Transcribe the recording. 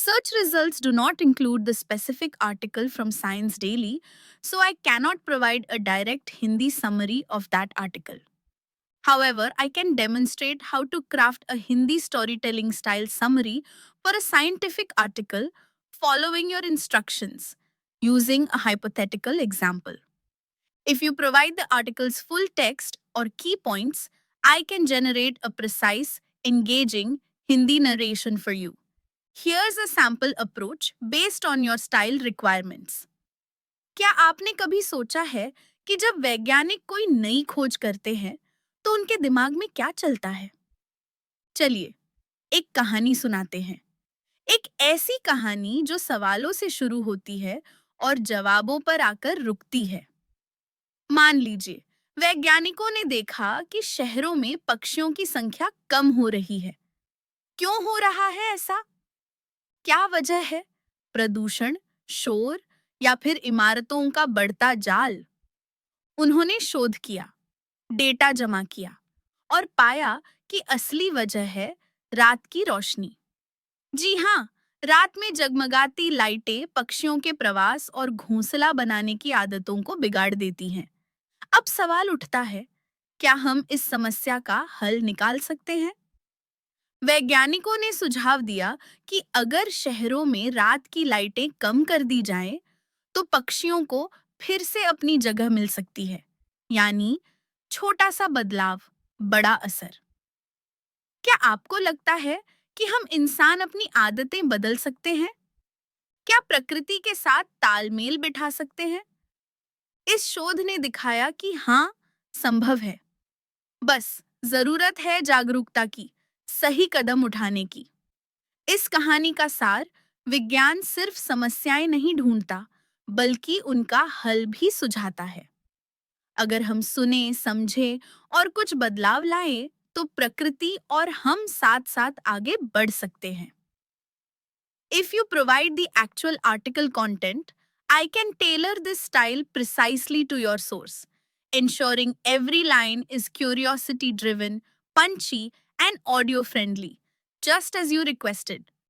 Search results do not include the specific article from Science Daily, so I cannot provide a direct Hindi summary of that article. However, I can demonstrate how to craft a Hindi storytelling style summary for a scientific article following your instructions using a hypothetical example. If you provide the article's full text or key points, I can generate a precise, engaging Hindi narration for you. Here's a sample approach based on your style requirements. क्या आपने कभी सोचा है कि जब वैज्ञानिक कोई नई खोज करते हैं, तो उनके दिमाग में क्या चलता है? चलिए, एक कहानी सुनाते हैं। एक ऐसी कहानी जो सवालों से शुरू होती है और जवाबों पर आकर रुकती है। मान लीजिए, वैज्ञानिकों ने देखा कि शहरों में पक्षियों की संख्या कम हो रही है। क्यों हो रहा है ऐसा? क्या वजह है? प्रदूषण, शोर या फिर इमारतों का बढ़ता जाल? उन्होंने शोध किया, डेटा जमा किया और पाया कि असली वजह है रात की रोशनी। जी हाँ, रात में जगमगाती लाइटें पक्षियों के प्रवास और घोंसला बनाने की आदतों को बिगाड़ देती हैं। अब सवाल उठता है, क्या हम इस समस्या का हल निकाल सकते हैं? वैज्ञानिकों ने सुझाव दिया कि अगर शहरों में रात की लाइटें कम कर दी जाएं, तो पक्षियों को फिर से अपनी जगह मिल सकती है। यानी छोटा सा बदलाव, बड़ा असर। क्या आपको लगता है कि हम इंसान अपनी आदतें बदल सकते हैं? क्या प्रकृति के साथ तालमेल बिठा सकते हैं? इस शोध ने दिखाया कि हाँ, संभव है। बस जरूरत है जागरूकता की, सही कदम उठाने की। इस कहानी का सार, विज्ञान सिर्फ समस्याएं नहीं ढूंढता, बल्कि उनका हल भी सुझाता है। अगर हम सुने, समझे और कुछ बदलाव लाएं, तो प्रकृति और हम साथ-साथ आगे बढ़ सकते हैं। If you provide the actual article content, I can tailor this style precisely to your source, ensuring every line is curiosity driven, punchy, and audio friendly, just as you requested.